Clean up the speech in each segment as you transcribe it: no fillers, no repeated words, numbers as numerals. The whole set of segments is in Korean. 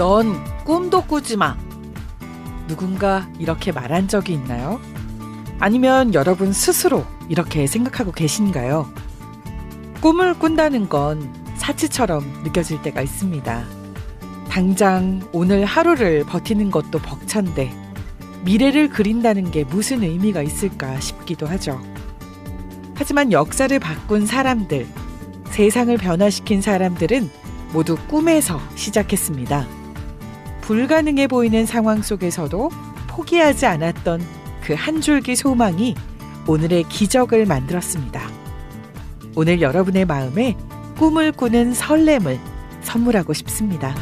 넌 꿈도 꾸지 마. 누군가 이렇게 말한 적이 있나요? 아니면 여러분 스스로 이렇게 생각하고 계신가요? 꿈을 꾼다는 건 사치처럼 느껴질 때가 있습니다. 당장 오늘 하루를 버티는 것도 벅찬데 미래를 그린다는 게 무슨 의미가 있을까 싶기도 하죠. 하지만 역사를 바꾼 사람들, 세상을 변화시킨 사람들은 모두 꿈에서 시작했습니다. 불가능해 보이는 상황 속에서도 포기하지 않았던 그 한 줄기 소망이 오늘의 기적을 만들었습니다. 오늘 여러분의 마음에 꿈을 꾸는 설렘을 선물하고 싶습니다.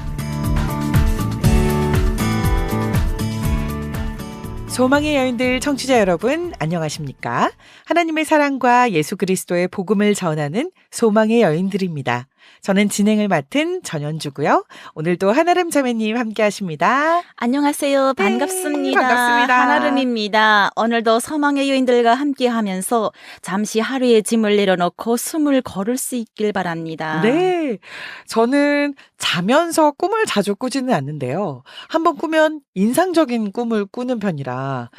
소망의 여인들 청취자 여러분, 안녕하십니까? 하나님의 사랑과 예수 그리스도의 복음을 전하는 소망의 여인들입니다. 저는 진행을 맡은 전현주고요. 오늘도 한아름 자매님 함께 하십니다. 안녕하세요. 반갑습니다. 반갑습니다. 한아름입니다. 오늘도 소망의 여인들과 함께 하면서 잠시 하루의 짐을 내려놓고 숨을 거를 수 있길 바랍니다. 네. 저는 자면서 꿈을 자주 꾸지는 않는데요. 한번 꾸면 인상적인 꿈을 꾸는 편이라,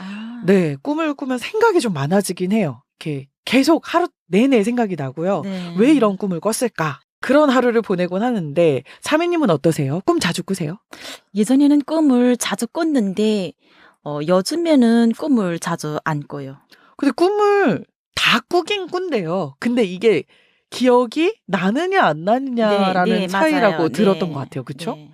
네, 꿈을 꾸면 생각이 좀 많아지긴 해요. 이렇게 계속 하루 내내 생각이 나고요. 네. 왜 이런 꿈을 꿨을까? 그런 하루를 보내곤 하는데, 자매님은 어떠세요? 꿈 자주 꾸세요? 예전에는 꿈을 자주 꿨는데 요즘에는 꿈을 자주 안 꿔요. 근데 꿈을 다 꾸긴 꾼대요. 근데 이게 기억이 나느냐 안 나느냐라는 네, 차이라고 맞아요. 들었던 네. 것 같아요. 그쵸? 네.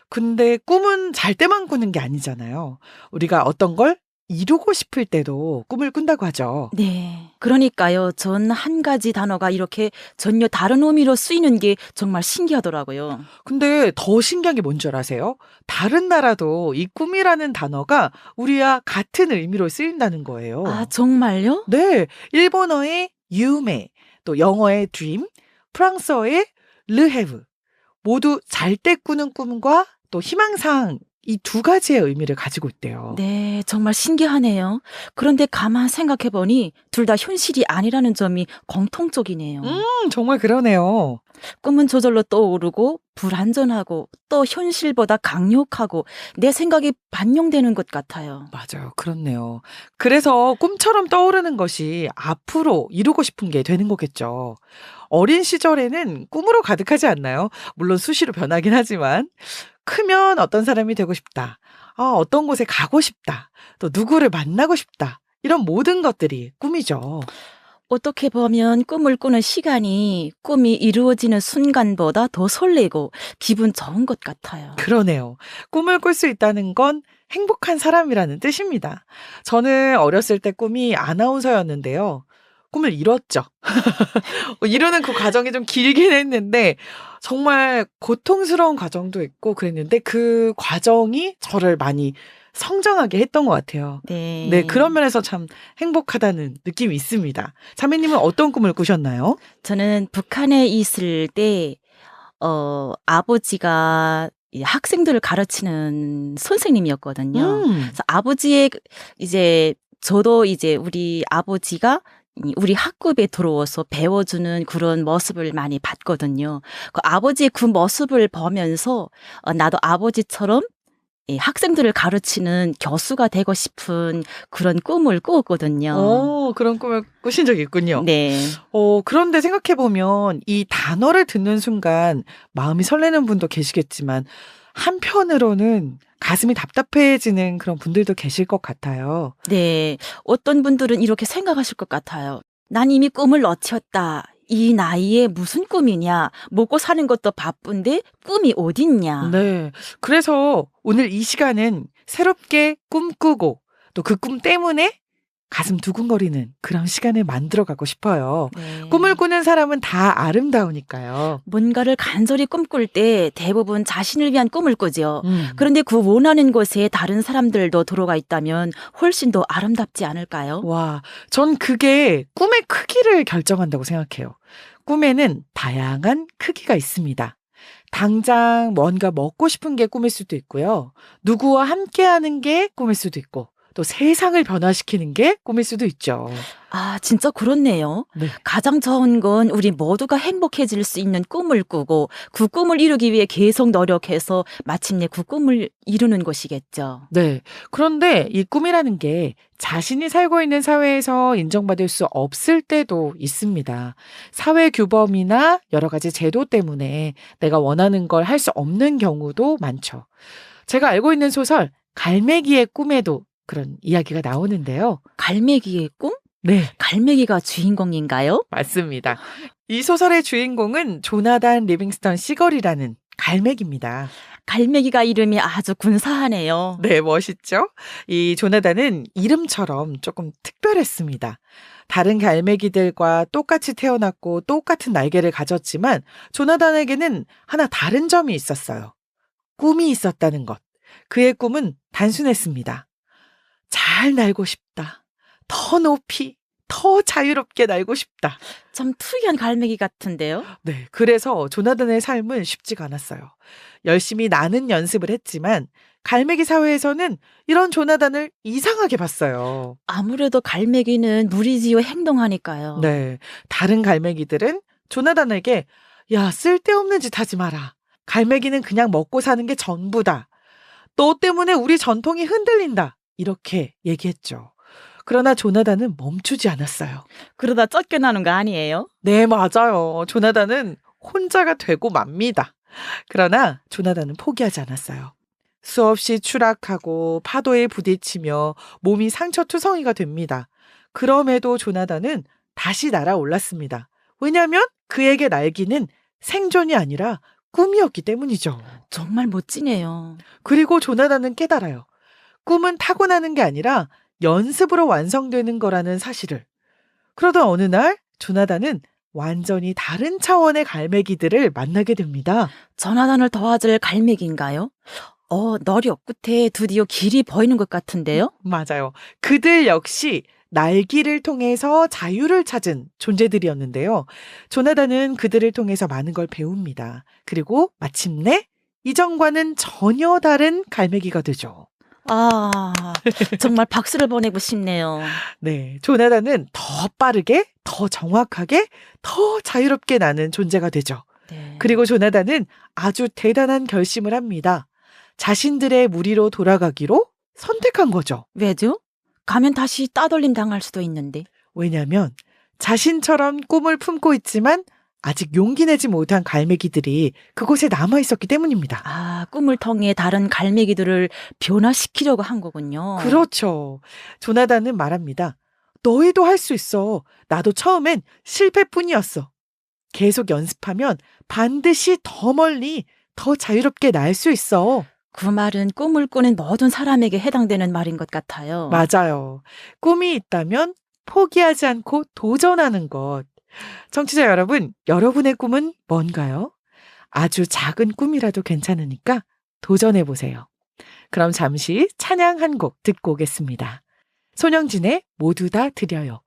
근데 꿈은 잘 때만 꾸는 게 아니잖아요. 우리가 어떤 걸 이루고 싶을 때도 꿈을 꾼다고 하죠. 네. 그러니까요. 전 한 가지 단어가 이렇게 전혀 다른 의미로 쓰이는 게 정말 신기하더라고요. 근데 더 신기한 게 뭔 줄 아세요? 다른 나라도 이 꿈이라는 단어가 우리와 같은 의미로 쓰인다는 거예요. 아, 정말요? 네. 일본어의 유메, 또 영어의 dream, 프랑스어의 르헤브. 모두 잘 때 꾸는 꿈과 또 희망사항, 이 두 가지의 의미를 가지고 있대요. 네, 정말 신기하네요. 그런데 가만 생각해 보니 둘 다 현실이 아니라는 점이 공통적이네요. 정말 그러네요. 꿈은 저절로 떠오르고 불완전하고 또 현실보다 강력하고 내 생각이 반영되는 것 같아요. 맞아요. 그렇네요. 그래서 꿈처럼 떠오르는 것이 앞으로 이루고 싶은 게 되는 거겠죠. 어린 시절에는 꿈으로 가득하지 않나요? 물론 수시로 변하긴 하지만. 크면 어떤 사람이 되고 싶다. 어떤 곳에 가고 싶다. 또 누구를 만나고 싶다. 이런 모든 것들이 꿈이죠. 어떻게 보면 꿈을 꾸는 시간이 꿈이 이루어지는 순간보다 더 설레고 기분 좋은 것 같아요. 그러네요. 꿈을 꿀 수 있다는 건 행복한 사람이라는 뜻입니다. 저는 어렸을 때 꿈이 아나운서였는데요. 꿈을 이뤘죠. 이루는 그 과정이 좀 길긴 했는데 정말 고통스러운 과정도 있고 그랬는데 그 과정이 저를 많이 성장하게 했던 것 같아요. 네. 네, 그런 면에서 참 행복하다는 느낌이 있습니다. 자매님은 어떤 꿈을 꾸셨나요? 저는 북한에 있을 때 아버지가 이 학생들을 가르치는 선생님이었거든요. 그래서 아버지의 저도 우리 아버지가 우리 학급에 들어와서 배워주는 그런 모습을 많이 봤거든요. 그 아버지의 그 모습을 보면서 나도 아버지처럼 이 학생들을 가르치는 교수가 되고 싶은 그런 꿈을 꾸었거든요. 그런 꿈을 꾸신 적이 있군요. 네. 그런데 생각해보면 이 단어를 듣는 순간 마음이 설레는 분도 계시겠지만 한편으로는 가슴이 답답해지는 그런 분들도 계실 것 같아요. 네. 어떤 분들은 이렇게 생각하실 것 같아요. 난 이미 꿈을 놓쳤다. 이 나이에 무슨 꿈이냐. 먹고 사는 것도 바쁜데 꿈이 어딨냐. 네. 그래서 오늘 이 시간은 새롭게 꿈꾸고 또 그 꿈 때문에 가슴 두근거리는 그런 시간을 만들어가고 싶어요. 네. 꿈을 꾸는 사람은 다 아름다우니까요. 뭔가를 간절히 꿈꿀 때 대부분 자신을 위한 꿈을 꾸죠. 음. 그런데 그 원하는 곳에 다른 사람들도 들어가 있다면 훨씬 더 아름답지 않을까요? 와, 전 그게 꿈의 크기를 결정한다고 생각해요. 꿈에는 다양한 크기가 있습니다. 당장 뭔가 먹고 싶은 게 꿈일 수도 있고요. 누구와 함께하는 게 꿈일 수도 있고, 또 세상을 변화시키는 게 꿈일 수도 있죠. 아, 진짜 그렇네요. 네. 가장 좋은 건 우리 모두가 행복해질 수 있는 꿈을 꾸고 그 꿈을 이루기 위해 계속 노력해서 마침내 그 꿈을 이루는 것이겠죠. 네. 그런데 이 꿈이라는 게 자신이 살고 있는 사회에서 인정받을 수 없을 때도 있습니다. 사회 규범이나 여러 가지 제도 때문에 내가 원하는 걸 할 수 없는 경우도 많죠. 제가 알고 있는 소설 갈매기의 꿈에도 그런 이야기가 나오는데요. 갈매기의 꿈? 네. 갈매기가 주인공인가요? 맞습니다. 이 소설의 주인공은 조나단 리빙스턴 시걸이라는 갈매기입니다. 갈매기가 이름이 아주 근사하네요. 네, 멋있죠? 이 조나단은 이름처럼 조금 특별했습니다. 다른 갈매기들과 똑같이 태어났고 똑같은 날개를 가졌지만 조나단에게는 하나 다른 점이 있었어요. 꿈이 있었다는 것. 그의 꿈은 단순했습니다. 잘 날고 싶다. 더 높이, 더 자유롭게 날고 싶다. 참 특이한 갈매기 같은데요. 네, 그래서 조나단의 삶은 쉽지가 않았어요. 열심히 나는 연습을 했지만 갈매기 사회에서는 이런 조나단을 이상하게 봤어요. 아무래도 갈매기는 무리지어 행동하니까요. 네, 다른 갈매기들은 조나단에게 야, 쓸데없는 짓 하지 마라. 갈매기는 그냥 먹고 사는 게 전부다. 너 때문에 우리 전통이 흔들린다. 이렇게 얘기했죠. 그러나 조나단은 멈추지 않았어요. 그러다 쫓겨나는 거 아니에요? 네, 맞아요. 조나단은 혼자가 되고 맙니다. 그러나 조나단은 포기하지 않았어요. 수없이 추락하고 파도에 부딪히며 몸이 상처투성이가 됩니다. 그럼에도 조나단은 다시 날아올랐습니다. 왜냐하면 그에게 날기는 생존이 아니라 꿈이었기 때문이죠. 정말 멋지네요. 그리고 조나단은 깨달아요. 꿈은 타고나는 게 아니라 연습으로 완성되는 거라는 사실을. 그러던 어느 날 조나단은 완전히 다른 차원의 갈매기들을 만나게 됩니다. 조나단을 도와줄 갈매기인가요? 너력 끝에 드디어 길이 보이는 것 같은데요? 맞아요. 그들 역시 날기를 통해서 자유를 찾은 존재들이었는데요. 조나단은 그들을 통해서 많은 걸 배웁니다. 그리고 마침내 이전과는 전혀 다른 갈매기가 되죠. 아, 정말 박수를 보내고 싶네요. 네, 조나단은 더 빠르게, 더 정확하게, 더 자유롭게 나는 존재가 되죠. 네. 그리고 조나단은 아주 대단한 결심을 합니다. 자신들의 무리로 돌아가기로 선택한 거죠. 왜죠? 가면 다시 따돌림 당할 수도 있는데. 왜냐하면 자신처럼 꿈을 품고 있지만 아직 용기 내지 못한 갈매기들이 그곳에 남아 있었기 때문입니다. 아, 꿈을 통해 다른 갈매기들을 변화시키려고 한 거군요. 그렇죠. 조나단은 말합니다. 너희도 할 수 있어. 나도 처음엔 실패뿐이었어. 계속 연습하면 반드시 더 멀리, 더 자유롭게 날 수 있어. 그 말은 꿈을 꾸는 모든 사람에게 해당되는 말인 것 같아요. 맞아요. 꿈이 있다면 포기하지 않고 도전하는 것. 청취자 여러분, 여러분의 꿈은 뭔가요? 아주 작은 꿈이라도 괜찮으니까 도전해보세요. 그럼 잠시 찬양 한 곡 듣고 오겠습니다. 손영진의 모두 다 드려요.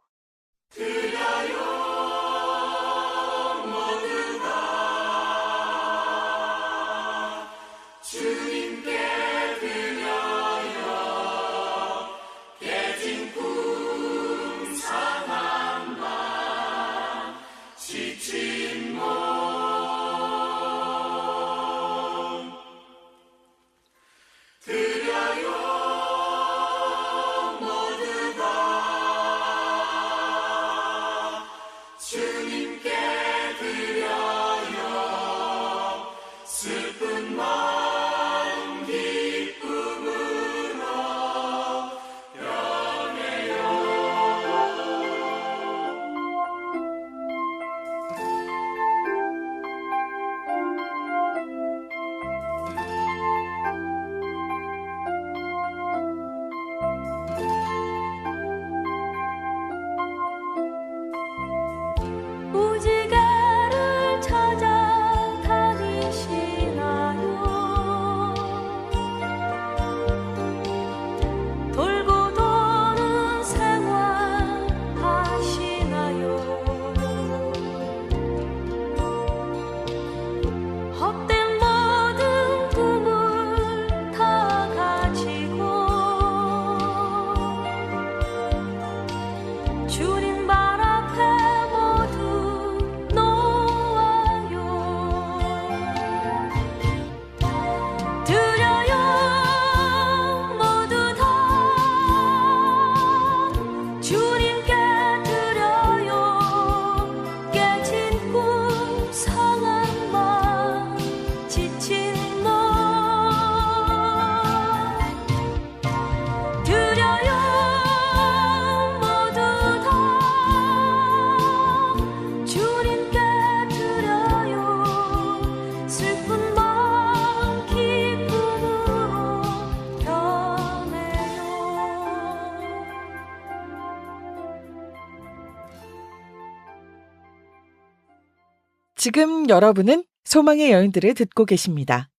지금 여러분은 소망의 여인들을 듣고 계십니다.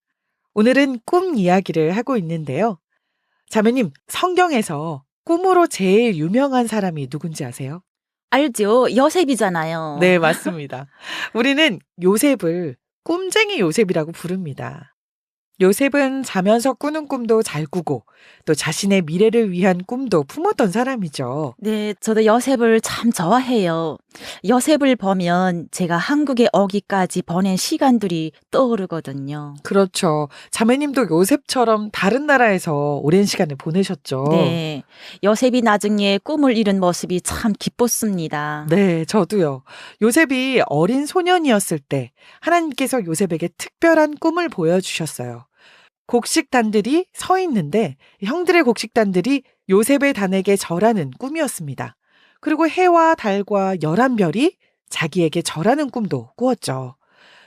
오늘은 꿈 이야기를 하고 있는데요. 자매님, 성경에서 꿈으로 제일 유명한 사람이 누군지 아세요? 알죠? 여셉이잖아요. 네, 맞습니다. 우리는 요셉을 꿈쟁이 요셉이라고 부릅니다. 요셉은 자면서 꾸는 꿈도 잘 꾸고 또 자신의 미래를 위한 꿈도 품었던 사람이죠. 네, 저도 여셉을 참 좋아해요. 여셉을 보면 제가 한국에 오기까지 보낸 시간들이 떠오르거든요. 그렇죠. 자매님도 요셉처럼 다른 나라에서 오랜 시간을 보내셨죠. 네, 여셉이 나중에 꿈을 이룬 모습이 참 기뻤습니다. 네, 저도요. 요셉이 어린 소년이었을 때 하나님께서 요셉에게 특별한 꿈을 보여주셨어요. 곡식단들이 서 있는데 형들의 곡식단들이 요셉의 단에게 절하는 꿈이었습니다. 그리고 해와 달과 11별이 자기에게 절하는 꿈도 꾸었죠.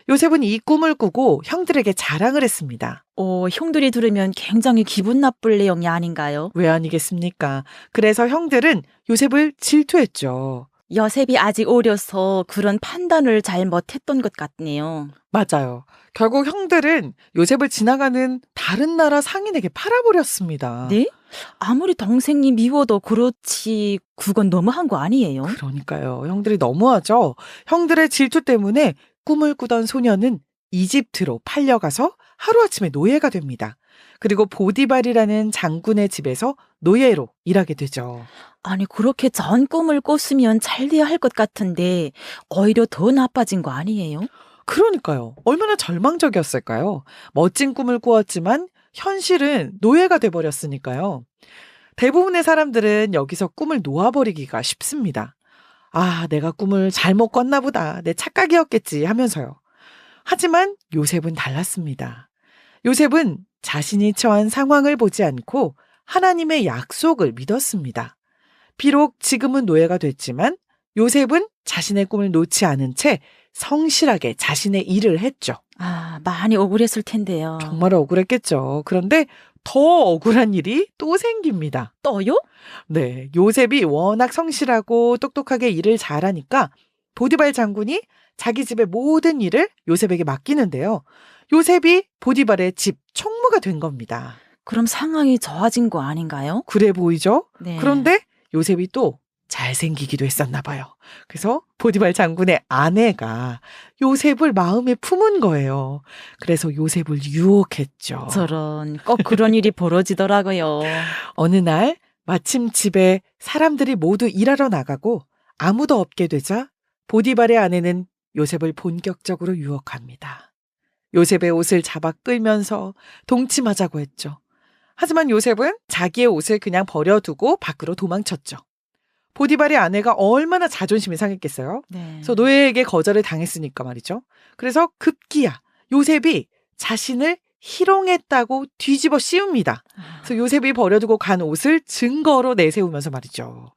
요셉은 이 꿈을 꾸고 형들에게 자랑을 했습니다. 형들이 들으면 굉장히 기분 나쁠 내용이 아닌가요? 왜 아니겠습니까? 그래서 형들은 요셉을 질투했죠. 여셉이 아직 어려서 그런 판단을 잘 못했던 것 같네요. 맞아요. 결국 형들은 요셉을 지나가는 다른 나라 상인에게 팔아버렸습니다. 네? 아무리 동생이 미워도 그렇지, 그건 너무한 거 아니에요? 그러니까요. 형들이 너무하죠. 형들의 질투 때문에 꿈을 꾸던 소녀는 이집트로 팔려가서 하루아침에 노예가 됩니다. 그리고 보디발이라는 장군의 집에서 노예로 일하게 되죠. 아니, 그렇게 전 꿈을 꿨으면 잘 돼야 할 것 같은데, 오히려 더 나빠진 거 아니에요? 그러니까요. 얼마나 절망적이었을까요? 멋진 꿈을 꾸었지만 현실은 노예가 돼버렸으니까요. 대부분의 사람들은 여기서 꿈을 놓아버리기가 쉽습니다. 아, 내가 꿈을 잘못 꿨나 보다. 내 착각이었겠지 하면서요. 하지만 요셉은 달랐습니다. 요셉은 자신이 처한 상황을 보지 않고 하나님의 약속을 믿었습니다. 비록 지금은 노예가 됐지만 요셉은 자신의 꿈을 놓지 않은 채 성실하게 자신의 일을 했죠. 많이 억울했을 텐데요. 정말 억울했겠죠. 그런데 더 억울한 일이 또 생깁니다. 또요? 네, 요셉이 워낙 성실하고 똑똑하게 일을 잘하니까 보디발 장군이 자기 집의 모든 일을 요셉에게 맡기는데요. 요셉이 보디발의 집 총무가 된 겁니다. 그럼 상황이 좋아진 거 아닌가요? 그래 보이죠? 네. 그런데 요셉이 또 잘생기기도 했었나 봐요. 그래서 보디발 장군의 아내가 요셉을 마음에 품은 거예요. 그래서 요셉을 유혹했죠. 저런, 꼭 그런 일이 벌어지더라고요. 어느 날 마침 집에 사람들이 모두 일하러 나가고 아무도 없게 되자 보디발의 아내는 요셉을 본격적으로 유혹합니다. 요셉의 옷을 잡아 끌면서 동침하자고 했죠. 하지만 요셉은 자기의 옷을 그냥 버려두고 밖으로 도망쳤죠. 보디발의 아내가 얼마나 자존심이 상했겠어요? 네. 그래서 노예에게 거절을 당했으니까 말이죠. 그래서 급기야 요셉이 자신을 희롱했다고 뒤집어 씌웁니다. 그래서 요셉이 버려두고 간 옷을 증거로 내세우면서 말이죠.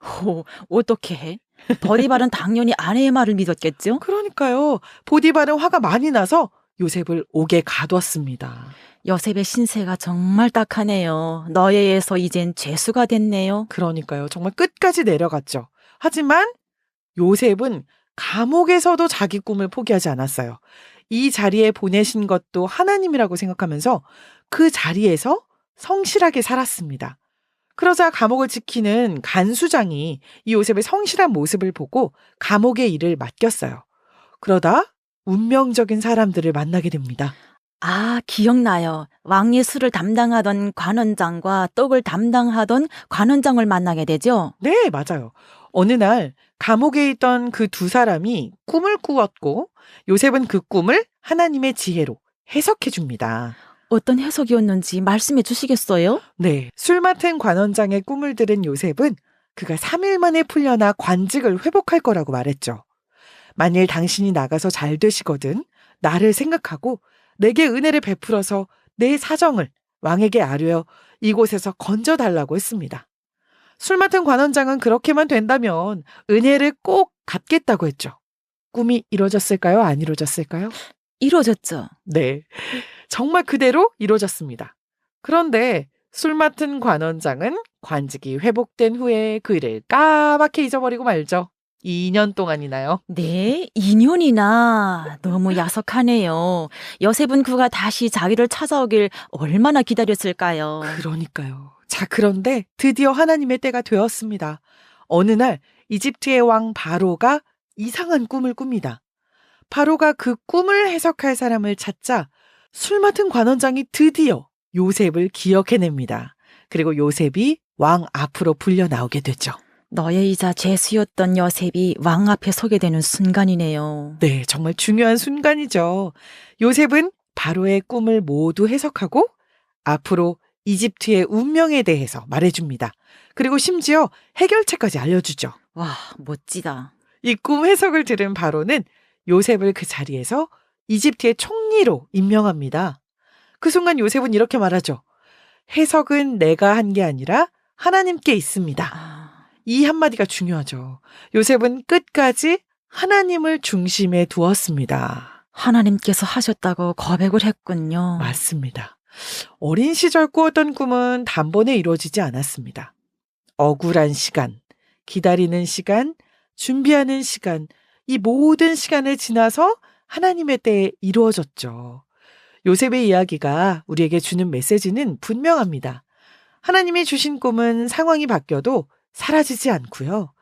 어떻게 해? 보디발은 당연히 아내의 말을 믿었겠죠? 그러니까요. 보디발은 화가 많이 나서 요셉을 옥에 가뒀습니다. 요셉의 신세가 정말 딱하네요. 너예에서 이젠 죄수가 됐네요. 그러니까요. 정말 끝까지 내려갔죠. 하지만 요셉은 감옥에서도 자기 꿈을 포기하지 않았어요. 이 자리에 보내신 것도 하나님이라고 생각하면서 그 자리에서 성실하게 살았습니다. 그러자 감옥을 지키는 간수장이 이 요셉의 성실한 모습을 보고 감옥의 일을 맡겼어요. 그러다 운명적인 사람들을 만나게 됩니다. 기억나요. 왕예술을 담당하던 관원장과 떡을 담당하던 관원장을 만나게 되죠? 네, 맞아요. 어느 날 감옥에 있던 그 두 사람이 꿈을 꾸었고 요셉은 그 꿈을 하나님의 지혜로 해석해 줍니다. 어떤 해석이었는지 말씀해 주시겠어요? 네, 술 맡은 관원장의 꿈을 들은 요셉은 그가 3일 만에 풀려나 관직을 회복할 거라고 말했죠. 만일 당신이 나가서 잘 되시거든 나를 생각하고 내게 은혜를 베풀어서 내 사정을 왕에게 아뢰어 이곳에서 건져달라고 했습니다. 술 맡은 관원장은 그렇게만 된다면 은혜를 꼭 갚겠다고 했죠. 꿈이 이루어졌을까요? 안 이루어졌을까요? 이루어졌죠. 네, 정말 그대로 이루어졌습니다. 그런데 술 맡은 관원장은 관직이 회복된 후에 그 일을 까맣게 잊어버리고 말죠. 2년 동안이나요? 네, 2년이나 너무 야속하네요. 요셉은 그가 다시 자기를 찾아오길 얼마나 기다렸을까요? 그러니까요. 자, 그런데 드디어 하나님의 때가 되었습니다. 어느 날 이집트의 왕 바로가 이상한 꿈을 꿉니다. 바로가 그 꿈을 해석할 사람을 찾자 술 맡은 관원장이 드디어 요셉을 기억해냅니다. 그리고 요셉이 왕 앞으로 불려 나오게 되죠. 너의 죄수였던 요셉이 왕 앞에 서게 되는 순간이네요. 네, 정말 중요한 순간이죠. 요셉은 바로의 꿈을 모두 해석하고 앞으로 이집트의 운명에 대해서 말해줍니다. 그리고 심지어 해결책까지 알려주죠. 와, 멋지다. 이 꿈 해석을 들은 바로는 요셉을 그 자리에서 이집트의 총리로 임명합니다. 그 순간 요셉은 이렇게 말하죠. 해석은 내가 한 게 아니라 하나님께 있습니다. 아, 이 한마디가 중요하죠. 요셉은 끝까지 하나님을 중심에 두었습니다. 하나님께서 하셨다고 고백을 했군요. 맞습니다. 어린 시절 꾸었던 꿈은 단번에 이루어지지 않았습니다. 억울한 시간, 기다리는 시간, 준비하는 시간, 이 모든 시간을 지나서 하나님의 때에 이루어졌죠. 요셉의 이야기가 우리에게 주는 메시지는 분명합니다. 하나님이 주신 꿈은 상황이 바뀌어도 사라지지 않고요.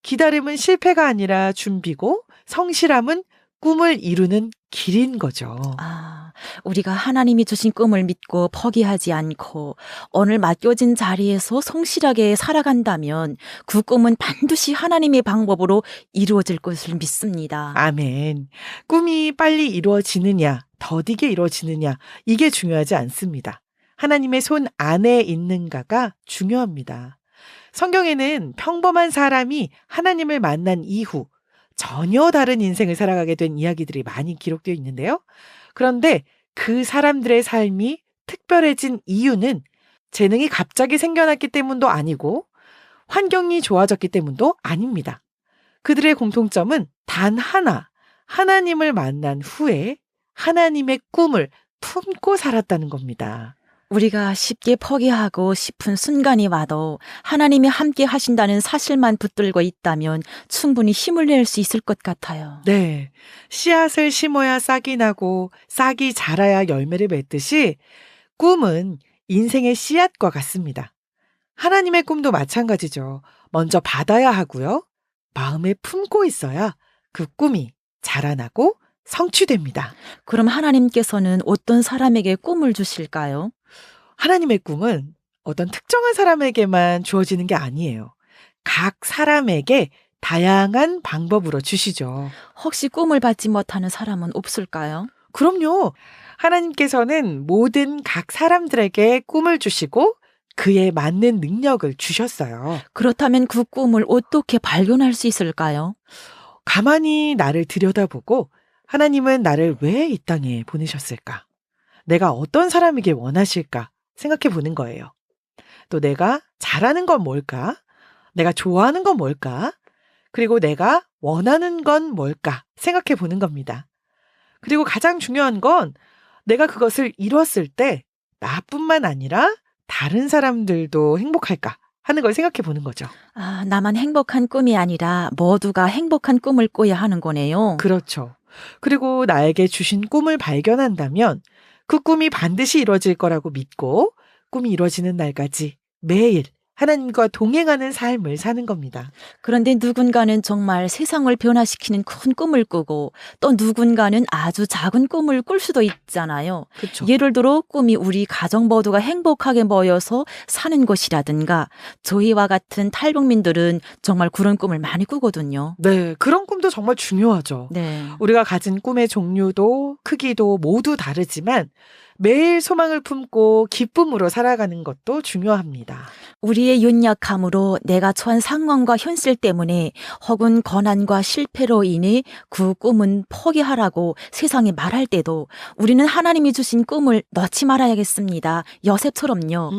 기다림은 실패가 아니라 준비고 성실함은 꿈을 이루는 길인 거죠. 아, 우리가 하나님이 주신 꿈을 믿고 포기하지 않고 오늘 맡겨진 자리에서 성실하게 살아간다면 그 꿈은 반드시 하나님의 방법으로 이루어질 것을 믿습니다. 아멘. 꿈이 빨리 이루어지느냐, 더디게 이루어지느냐, 이게 중요하지 않습니다. 하나님의 손 안에 있는가가 중요합니다. 성경에는 평범한 사람이 하나님을 만난 이후 전혀 다른 인생을 살아가게 된 이야기들이 많이 기록되어 있는데요. 그런데 그 사람들의 삶이 특별해진 이유는 재능이 갑자기 생겨났기 때문도 아니고 환경이 좋아졌기 때문도 아닙니다. 그들의 공통점은 단 하나, 하나님을 만난 후에 하나님의 꿈을 품고 살았다는 겁니다. 우리가 쉽게 포기하고 싶은 순간이 와도 하나님이 함께 하신다는 사실만 붙들고 있다면 충분히 힘을 낼 수 있을 것 같아요. 네. 씨앗을 심어야 싹이 나고 싹이 자라야 열매를 맺듯이 꿈은 인생의 씨앗과 같습니다. 하나님의 꿈도 마찬가지죠. 먼저 받아야 하고요. 마음에 품고 있어야 그 꿈이 자라나고 성취됩니다. 그럼 하나님께서는 어떤 사람에게 꿈을 주실까요? 하나님의 꿈은 어떤 특정한 사람에게만 주어지는 게 아니에요. 각 사람에게 다양한 방법으로 주시죠. 혹시 꿈을 받지 못하는 사람은 없을까요? 그럼요. 하나님께서는 모든 각 사람들에게 꿈을 주시고 그에 맞는 능력을 주셨어요. 그렇다면 그 꿈을 어떻게 발견할 수 있을까요? 가만히 나를 들여다보고 하나님은 나를 왜 이 땅에 보내셨을까? 내가 어떤 사람이길 원하실까? 생각해 보는 거예요. 또 내가 잘하는 건 뭘까? 내가 좋아하는 건 뭘까? 그리고 내가 원하는 건 뭘까? 생각해 보는 겁니다. 그리고 가장 중요한 건 내가 그것을 이뤘을 때 나뿐만 아니라 다른 사람들도 행복할까 하는 걸 생각해 보는 거죠. 아, 나만 행복한 꿈이 아니라 모두가 행복한 꿈을 꿔야 하는 거네요. 그렇죠. 그리고 나에게 주신 꿈을 발견한다면 그 꿈이 반드시 이루어질 거라고 믿고 꿈이 이루어지는 날까지 매일 하나님과 동행하는 삶을 사는 겁니다. 그런데 누군가는 정말 세상을 변화시키는 큰 꿈을 꾸고 또 누군가는 아주 작은 꿈을 꿀 수도 있잖아요. 그렇죠. 예를 들어 꿈이 우리 가정 모두가 행복하게 모여서 사는 것이라든가 저희와 같은 탈북민들은 정말 그런 꿈을 많이 꾸거든요. 네, 그런 꿈도 정말 중요하죠. 네. 우리가 가진 꿈의 종류도 크기도 모두 다르지만 매일 소망을 품고 기쁨으로 살아가는 것도 중요합니다. 우리의 연약함으로 내가 처한 상황과 현실 때문에 혹은 고난과 실패로 인해 그 꿈은 포기하라고 세상에 말할 때도 우리는 하나님이 주신 꿈을 넣지 말아야겠습니다. 요셉처럼요.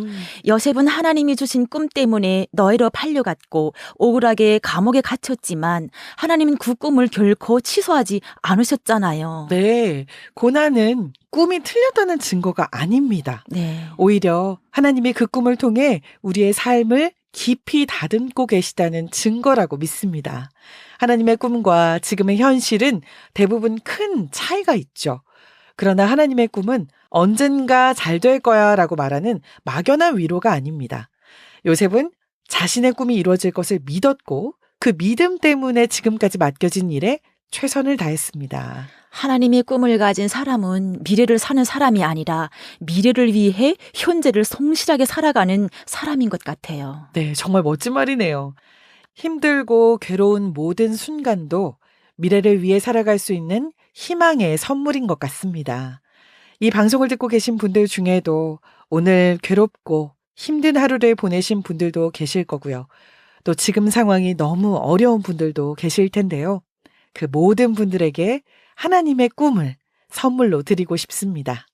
요셉은 하나님이 주신 꿈 때문에 너희로 팔려갔고 억울하게 감옥에 갇혔지만 하나님은 그 꿈을 결코 취소하지 않으셨잖아요. 네, 고난은 꿈이 틀렸다는 증거가 아닙니다. 네. 오히려 하나님이 그 꿈을 통해 우리의 삶을 깊이 다듬고 계시다는 증거라고 믿습니다. 하나님의 꿈과 지금의 현실은 대부분 큰 차이가 있죠. 그러나 하나님의 꿈은 언젠가 잘 될 거야 라고 말하는 막연한 위로가 아닙니다. 요셉은 자신의 꿈이 이루어질 것을 믿었고 그 믿음 때문에 지금까지 맡겨진 일에 최선을 다했습니다. 하나님의 꿈을 가진 사람은 미래를 사는 사람이 아니라 미래를 위해 현재를 성실하게 살아가는 사람인 것 같아요. 네, 정말 멋진 말이네요. 힘들고 괴로운 모든 순간도 미래를 위해 살아갈 수 있는 희망의 선물인 것 같습니다. 이 방송을 듣고 계신 분들 중에도 오늘 괴롭고 힘든 하루를 보내신 분들도 계실 거고요. 또 지금 상황이 너무 어려운 분들도 계실 텐데요. 그 모든 분들에게 하나님의 꿈을 선물로 드리고 싶습니다.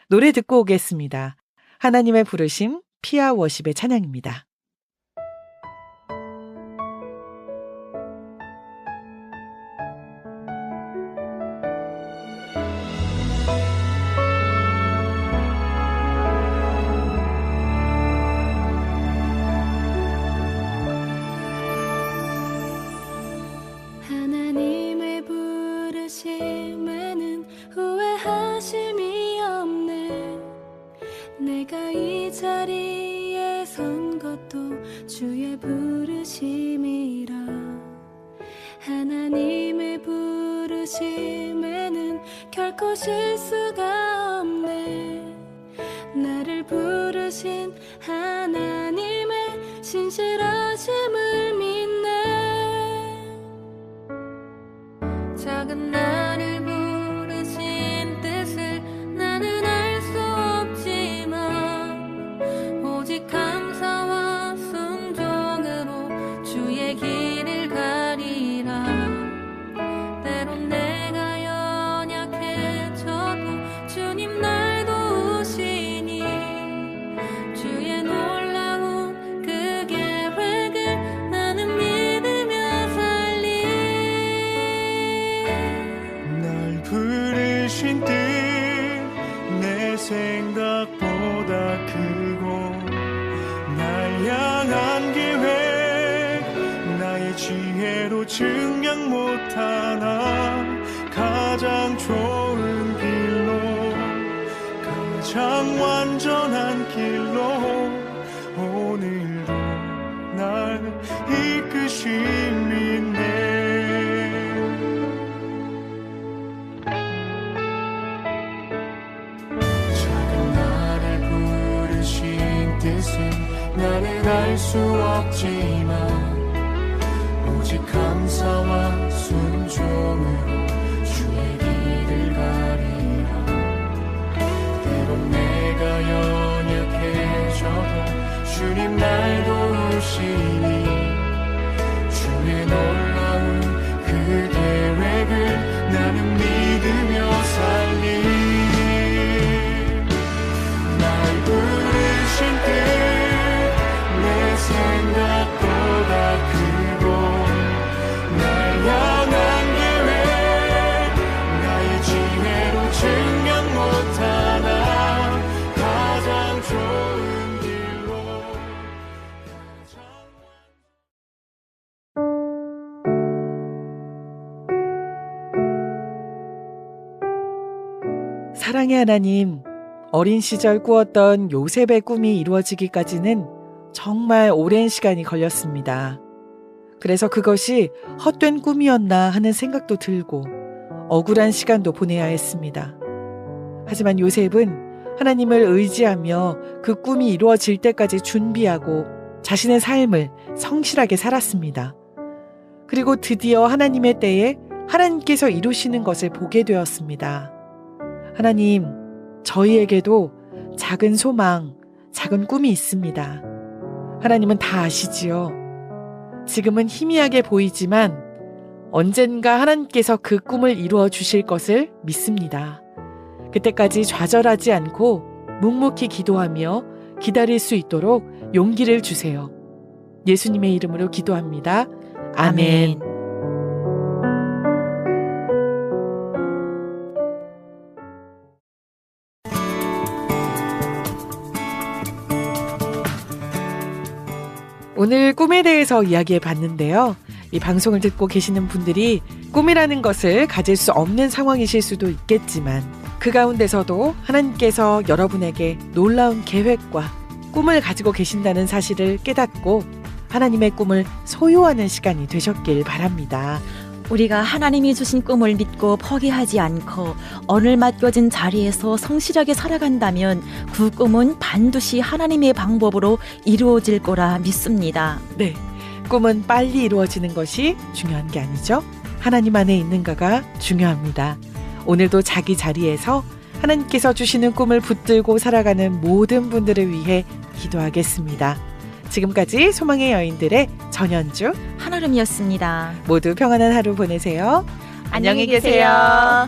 노래 듣고 오겠습니다. 하나님의 부르심, 피아 워십의 찬양입니다. 하나님의 부르심에는 후회하심이 없네. 내가 이 자리에 선 것도 주의 부르심이라. 하나님의 부르심에는 결코 실수가 없네. 나를 부르신 하나님의 신실하심을 믿네. 작은 나를 부르신 뜻을 나는 알 수 없지만 오직 감사와 순종으로 주의 길을 가리라. 때론 내가 연약해져도 주님 날 도우시니 주의 놀라운 그 계획을 나는 믿으며 살리. 날 부르신 뜻 내 생각보다 크고 날 향한 계획 나의 지혜로 증명 못하나 가장 좋은 길로 가장 완전한 길로 오늘도 날 이끄심이네. 작은 나를 부르신 뜻은 나는 알 수 없지만 오직 감사와 순종으로 주의 길을 가리라. 때론 내가 연약해져도 주님 날 도우시니 주의 놀라운 그 계획을 나는 믿으며 살리. 날 부르신 뜻 내 생각보다 크고 날 향한 계획 나의 지혜로 증명 못하나 가장 좋은 길로 사랑의 하나님, 어린 시절 꾸었던 요셉의 꿈이 이루어지기까지는 정말 오랜 시간이 걸렸습니다. 그래서 그것이 헛된 꿈이었나 하는 생각도 들고 억울한 시간도 보내야 했습니다. 하지만 요셉은 하나님을 의지하며 그 꿈이 이루어질 때까지 준비하고 자신의 삶을 성실하게 살았습니다. 그리고 드디어 하나님의 때에 하나님께서 이루시는 것을 보게 되었습니다. 하나님, 저희에게도 작은 소망, 작은 꿈이 있습니다. 하나님은 다 아시지요. 지금은 희미하게 보이지만 언젠가 하나님께서 그 꿈을 이루어 주실 것을 믿습니다. 그때까지 좌절하지 않고 묵묵히 기도하며 기다릴 수 있도록 용기를 주세요. 예수님의 이름으로 기도합니다. 아멘. 오늘 꿈에 대해서 이야기해 봤는데요. 이 방송을 듣고 계시는 분들이 꿈이라는 것을 가질 수 없는 상황이실 수도 있겠지만 그 가운데서도 하나님께서 여러분에게 놀라운 계획과 꿈을 가지고 계신다는 사실을 깨닫고 하나님의 꿈을 소유하는 시간이 되셨길 바랍니다. 우리가 하나님이 주신 꿈을 믿고 포기하지 않고 오늘 맡겨진 자리에서 성실하게 살아간다면 그 꿈은 반드시 하나님의 방법으로 이루어질 거라 믿습니다. 네, 꿈은 빨리 이루어지는 것이 중요한 게 아니죠. 하나님 안에 있는가가 중요합니다. 오늘도 자기 자리에서 하나님께서 주시는 꿈을 붙들고 살아가는 모든 분들을 위해 기도하겠습니다. 지금까지 소망의 여인들의 전현주, 한아름이었습니다. 모두 평안한 하루 보내세요. 안녕히 계세요.